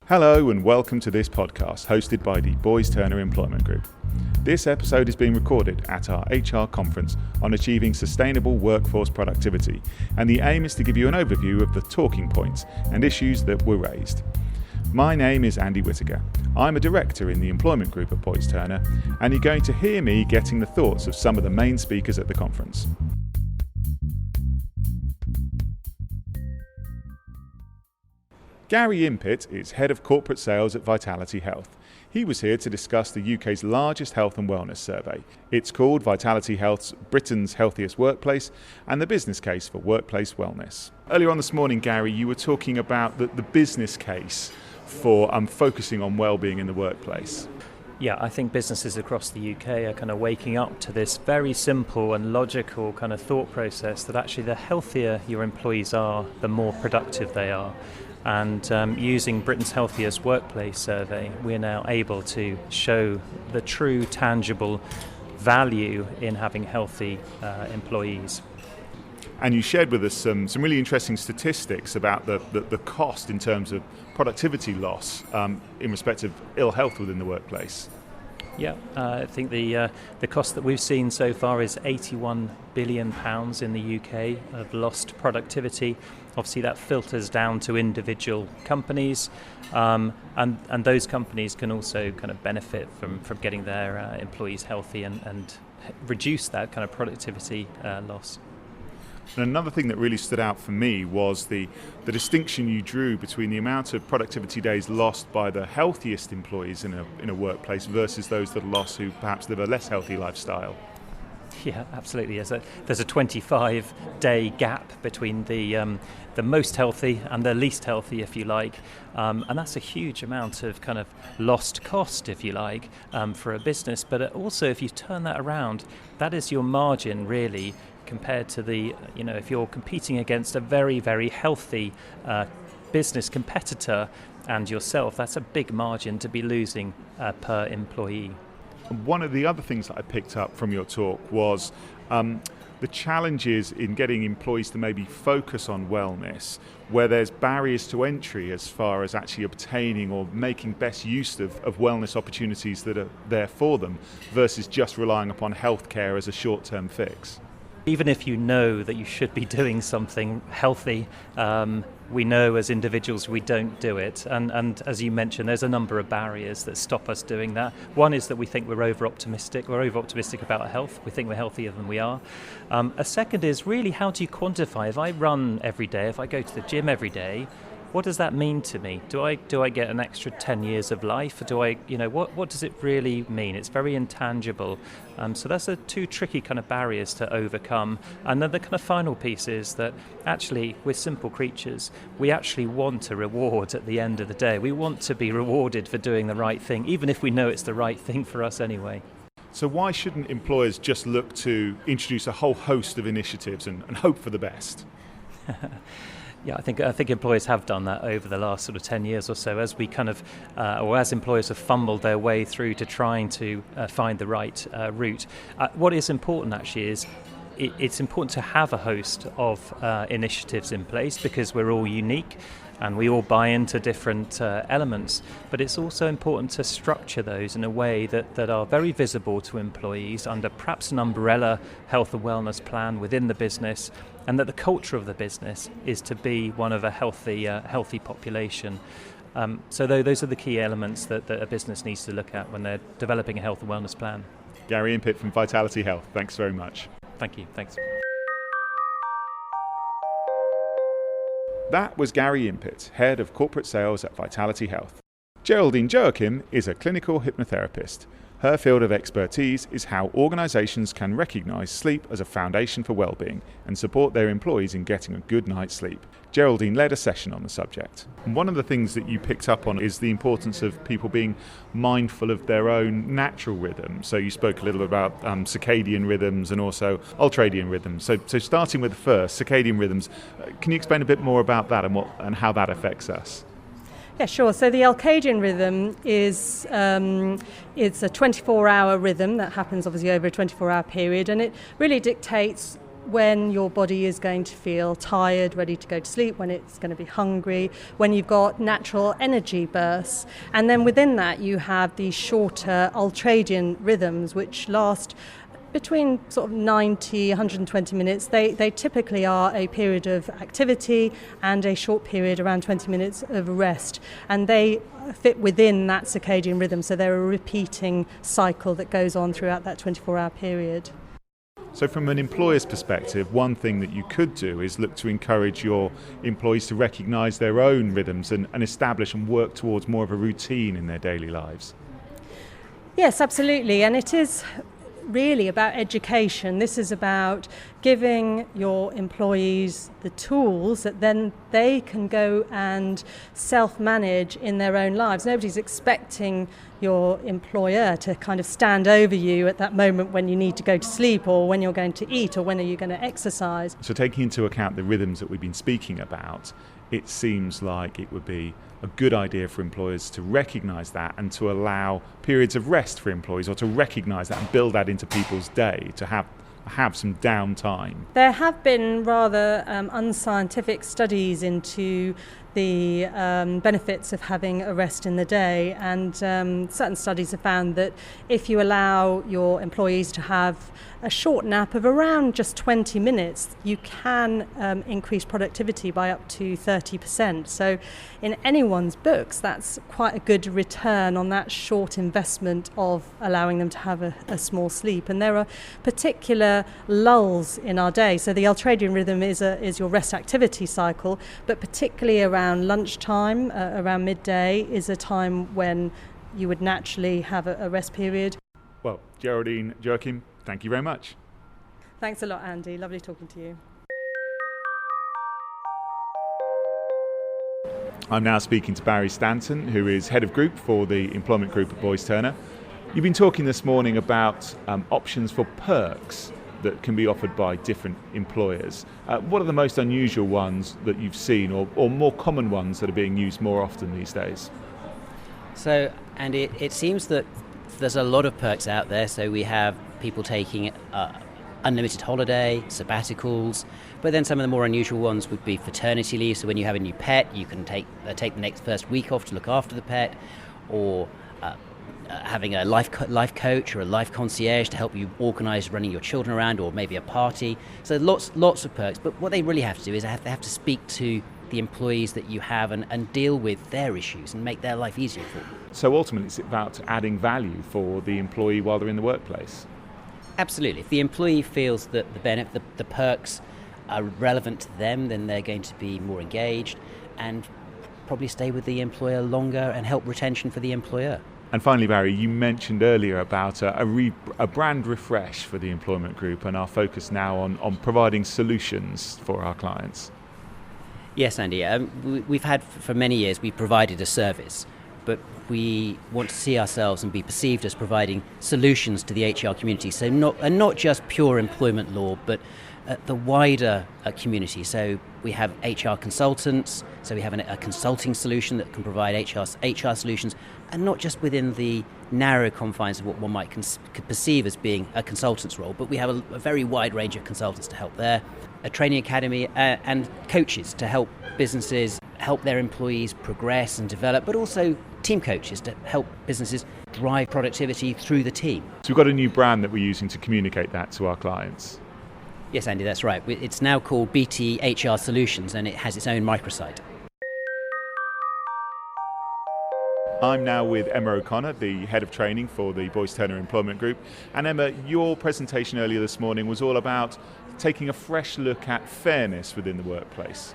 Hello and welcome to this podcast hosted by the Boys Turner Employment Group. This episode is being recorded at our HR conference on achieving sustainable workforce productivity, and the aim is to give you an overview of the talking points and issues that were raised. My name is Andy Whittaker. I'm a director in the employment group at Boys Turner, and you're going to hear me getting the thoughts of some of the main speakers at the conference. Gary Impett is Head of Corporate Sales at Vitality Health. He was here to discuss the UK's largest health and wellness survey. It's called Vitality Health's Britain's Healthiest Workplace and the business case for workplace wellness. Earlier on this morning, Gary, you were talking about the business case for focusing on wellbeing in the workplace. Yeah, I think businesses across the UK are kind of waking up to this very simple and logical kind of thought process that actually the healthier your employees are, the more productive they are. And using Britain's Healthiest Workplace survey, we're now able to show the true, tangible value in having healthy employees. And you shared with us some really interesting statistics about the cost in terms of productivity loss in respect of ill health within the workplace. Yeah, I think the cost that we've seen so far is £81 billion in the UK of lost productivity. Obviously, that filters down to individual companies, and those companies can also kind of benefit from getting their employees healthy and reduce that kind of productivity loss. And another thing that really stood out for me was the distinction you drew between the amount of productivity days lost by the healthiest employees in a workplace versus those that are lost who perhaps live a less healthy lifestyle. Yeah, absolutely. There's a 25-day gap between the most healthy and the least healthy, if you like, and that's a huge amount of kind of lost cost, if you like, for a business. But also, if you turn that around, that is your margin, really, compared to if you're competing against a very, very healthy business competitor and yourself, that's a big margin to be losing per employee. One of the other things that I picked up from your talk was the challenges in getting employees to maybe focus on wellness, where there's barriers to entry as far as actually obtaining or making best use of wellness opportunities that are there for them versus just relying upon healthcare as a short-term fix. Even if you know that you should be doing something healthy, we know as individuals we don't do it. And as you mentioned, there's a number of barriers that stop us doing that. One is that we think we're over-optimistic. We're over-optimistic about our health. We think we're healthier than we are. A second is really, how do you quantify? If I run every day, if I go to the gym every day, what does that mean to me? Do I get an extra 10 years of life? Or what does it really mean? It's very intangible. So that's the two tricky kind of barriers to overcome. And then the kind of final piece is that actually we're simple creatures. We actually want a reward at the end of the day. We want to be rewarded for doing the right thing, even if we know it's the right thing for us anyway. So why shouldn't employers just look to introduce a whole host of initiatives and hope for the best? Yeah, I think employers have done that over the last sort of 10 years or so, as we kind of, or as employers have fumbled their way through to trying to find the right route. What is important actually is it's important to have a host of initiatives in place because we're all unique and we all buy into different elements, but it's also important to structure those in a way that are very visible to employees under perhaps an umbrella health and wellness plan within the business, and that the culture of the business is to be one of a healthy population. So those are the key elements that a business needs to look at when they're developing a health and wellness plan. Gary Impett from Vitality Health, thanks very much. Thank you, thanks. That was Gary Impett, Head of Corporate Sales at Vitality Health. Geraldine Joaquim is a clinical hypnotherapist. Her field of expertise is how organisations can recognise sleep as a foundation for wellbeing and support their employees in getting a good night's sleep. Geraldine led a session on the subject. And one of the things that you picked up on is the importance of people being mindful of their own natural rhythm. So you spoke a little bit about circadian rhythms and also ultradian rhythms. So starting with the first, circadian rhythms, can you explain a bit more about that and how that affects us? Yeah, sure. So the circadian rhythm is it's a 24-hour rhythm that happens obviously over a 24-hour period, and it really dictates when your body is going to feel tired, ready to go to sleep, when it's going to be hungry, when you've got natural energy bursts. And then within that you have these shorter ultradian rhythms which last between sort of 90, 120 minutes. They typically are a period of activity and a short period, around 20 minutes of rest. And they fit within that circadian rhythm, so they're a repeating cycle that goes on throughout that 24-hour period. So from an employer's perspective, one thing that you could do is look to encourage your employees to recognise their own rhythms and establish and work towards more of a routine in their daily lives. Yes, absolutely. And it is really about education. This is about giving your employees the tools that then they can go and self-manage in their own lives. Nobody's expecting your employer to kind of stand over you at that moment when you need to go to sleep or when you're going to eat or when are you going to exercise. So taking into account the rhythms that we've been speaking about, it seems like it would be a good idea for employers to recognise that and to allow periods of rest for employees, or to recognise that and build that into people's day, to have some downtime. There have been rather unscientific studies into the benefits of having a rest in the day, and certain studies have found that if you allow your employees to have a short nap of around just 20 minutes, you can increase productivity by up to 30%. So in anyone's books, that's quite a good return on that short investment of allowing them to have a small sleep. And there are particular lulls in our day. So the ultradian rhythm is your rest activity cycle, but particularly around lunchtime, around midday, is a time when you would naturally have a rest period. Well, Geraldine Joaquim, thank you very much. Thanks a lot, Andy. Lovely talking to you. I'm now speaking to Barry Stanton, who is head of group for the employment group at Boyce Turner. You've been talking this morning about options for perks that can be offered by different employers. What are the most unusual ones that you've seen, or more common ones that are being used more often these days? So, and it seems that there's a lot of perks out there. So we have people taking unlimited holiday, sabbaticals, but then some of the more unusual ones would be paternity leave. So when you have a new pet, you can take the first week off to look after the pet, or having a life coach or a life concierge to help you organise running your children around, or maybe a party. So lots of perks. But what they really have to do is they have to speak to the employees that you have and deal with their issues and make their life easier for them. So ultimately it's about adding value for the employee while they're in the workplace. Absolutely. If the employee feels that the perks are relevant to them, then they're going to be more engaged and probably stay with the employer longer and help retention for the employer. And finally, Barry, you mentioned earlier about a brand refresh for the employment group and our focus now on providing solutions for our clients. Yes, Andy. We've had, for many years, we've provided a service, but we want to see ourselves and be perceived as providing solutions to the HR community. So not just pure employment law, but the wider community. So we have HR consultants, so we have a consulting solution that can provide HR solutions, and not just within the narrow confines of what one might perceive as being a consultant's role, but we have a very wide range of consultants to help there, a training academy and coaches to help businesses help their employees progress and develop, but also team coaches to help businesses drive productivity through the team. So we've got a new brand that we're using to communicate that to our clients. Yes, Andy, that's right. It's now called BT HR Solutions, and it has its own microsite. I'm now with Emma O'Connor, the head of training for the Boyce Turner Employment Group. And Emma, your presentation earlier this morning was all about taking a fresh look at fairness within the workplace.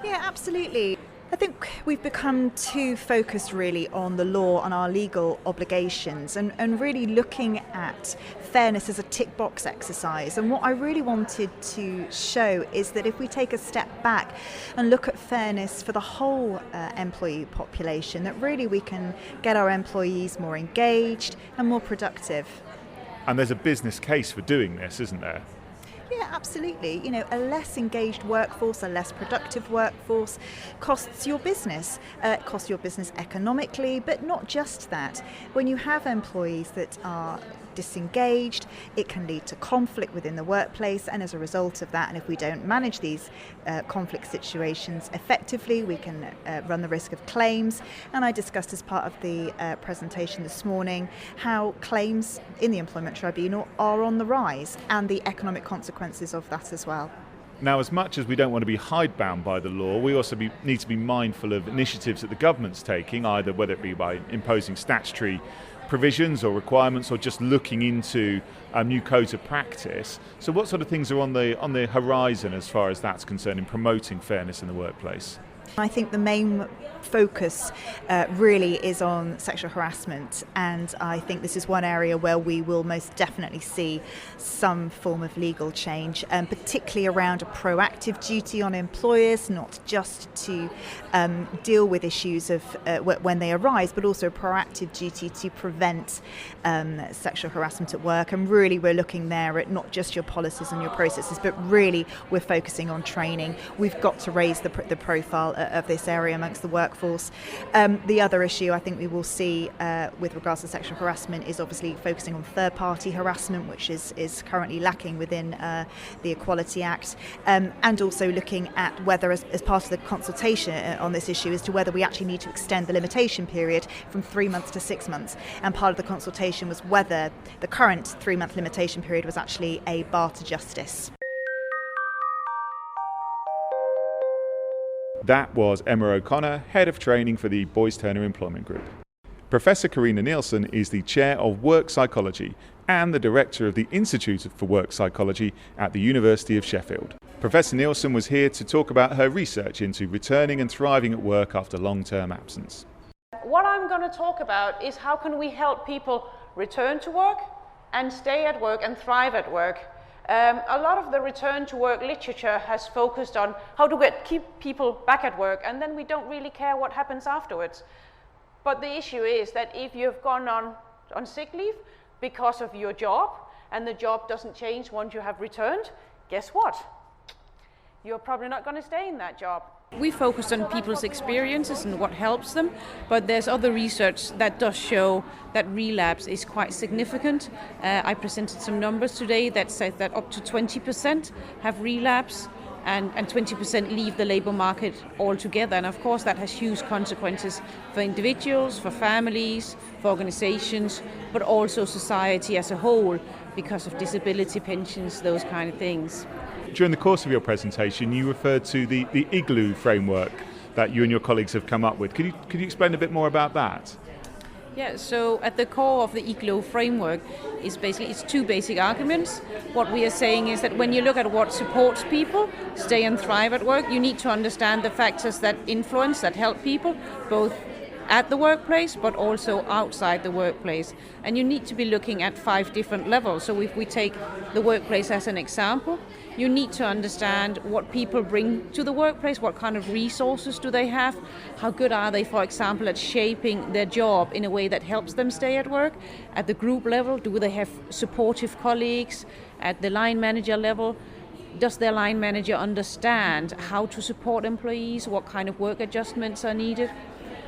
Yeah, absolutely. I think we've become too focused really on the law and our legal obligations and really looking at fairness as a tick box exercise. And what I really wanted to show is that if we take a step back and look at fairness for the whole employee population, that really we can get our employees more engaged and more productive. And there's a business case for doing this, isn't there? Yeah, absolutely. A less engaged workforce, a less productive workforce costs your business. Costs your business economically, but not just that. When you have employees that are disengaged, it can lead to conflict within the workplace, and as a result of that, and if we don't manage these conflict situations effectively, we can run the risk of claims. And I discussed as part of the presentation this morning how claims in the Employment Tribunal are on the rise, and the economic consequences of that as well. Now, as much as we don't want to be hidebound by the law, we also need to be mindful of initiatives that the government's taking, either whether it be by imposing statutory provisions or requirements, or just looking into new codes of practice. So what sort of things are on the horizon as far as that's concerned in promoting fairness in the workplace? I think the main focus really is on sexual harassment, and I think this is one area where we will most definitely see some form of legal change, particularly around a proactive duty on employers, not just to deal with issues of when they arise, but also a proactive duty to prevent sexual harassment at work. And really we're looking there at not just your policies and your processes, but really we're focusing on training. We've got to raise the profile of this area amongst the workforce. The other issue I think we will see with regards to sexual harassment is obviously focusing on third-party harassment, which is currently lacking within the Equality Act, and also looking at whether, as part of the consultation on this issue, as to whether we actually need to extend the limitation period from 3 months to 6 months. And part of the consultation was whether the current 3-month limitation period was actually a bar to justice. That was Emma O'Connor, Head of Training for the Boys Turner Employment Group. Professor Karina Nielsen is the Chair of Work Psychology and the Director of the Institute for Work Psychology at the University of Sheffield. Professor Nielsen was here to talk about her research into returning and thriving at work after long-term absence. What I'm going to talk about is how can we help people return to work and stay at work and thrive at work. A lot of the return to work literature has focused on how to keep people back at work, and then we don't really care what happens afterwards. But the issue is that if you've gone on sick leave because of your job, and the job doesn't change once you have returned, guess what? You're probably not going to stay in that job. We focus on people's experiences and what helps them, but there's other research that does show that relapse is quite significant. I presented some numbers today that said that up to 20% have relapse and 20% leave the labour market altogether. And of course that has huge consequences for individuals, for families, for organisations, but also society as a whole because of disability pensions, those kind of things. During the course of your presentation, you referred to the IGLOO framework that you and your colleagues have come up with. Could you explain a bit more about that? Yeah, so at the core of the IGLOO framework is it's two basic arguments. What we are saying is that when you look at what supports people stay and thrive at work, you need to understand the factors that influence, that help people, both at the workplace but also outside the workplace. And you need to be looking at 5 different levels. So if we take the workplace as an example, you need to understand what people bring to the workplace, what kind of resources do they have, how good are they, for example, at shaping their job in a way that helps them stay at work. At the group level, do they have supportive colleagues? At the line manager level, does their line manager understand how to support employees, what kind of work adjustments are needed?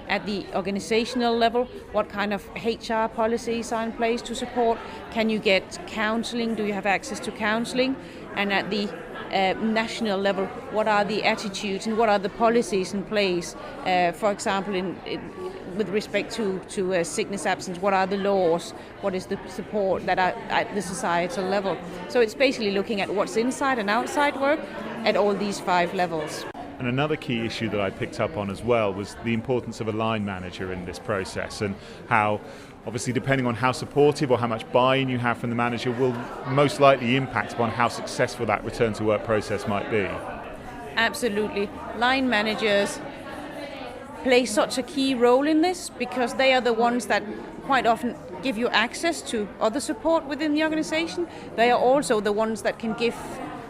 At the organizational level, what kind of HR policies are in place to support? Can you get counseling? Do you have access to counseling? And at the national level, what are the attitudes and what are the policies in place? For example, with respect to sickness absence, what are the laws? What is the support that are at the societal level? So it's basically looking at what's inside and outside work at all these 5 levels. And another key issue that I picked up on as well was the importance of a line manager in this process, and how, obviously, depending on how supportive or how much buy-in you have from the manager will most likely impact upon how successful that return to work process might be. Absolutely. Line managers play such a key role in this because they are the ones that quite often give you access to other support within the organization. They are also the ones that can give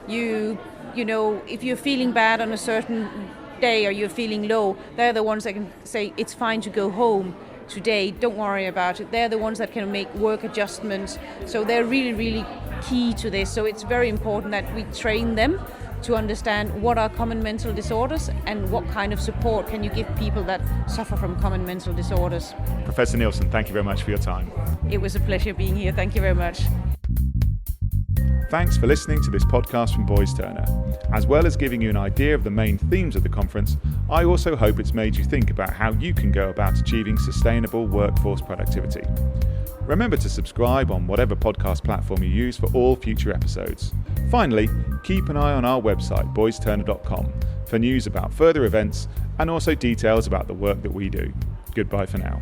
you, if you're feeling bad on a certain day or you're feeling low, they're the ones that can say it's fine to go home today, don't worry about it. They're the ones that can make work adjustments. So they're really, really key to this. So it's very important that we train them to understand what are common mental disorders and what kind of support can you give people that suffer from common mental disorders. Professor Nielsen, thank you very much for your time. It was a pleasure being here. Thank you very much. Thanks for listening to this podcast from Boys Turner. As well as giving you an idea of the main themes of the conference, I also hope it's made you think about how you can go about achieving sustainable workforce productivity. Remember to subscribe on whatever podcast platform you use for all future episodes. Finally, keep an eye on our website, boysturner.com, for news about further events and also details about the work that we do. Goodbye for now.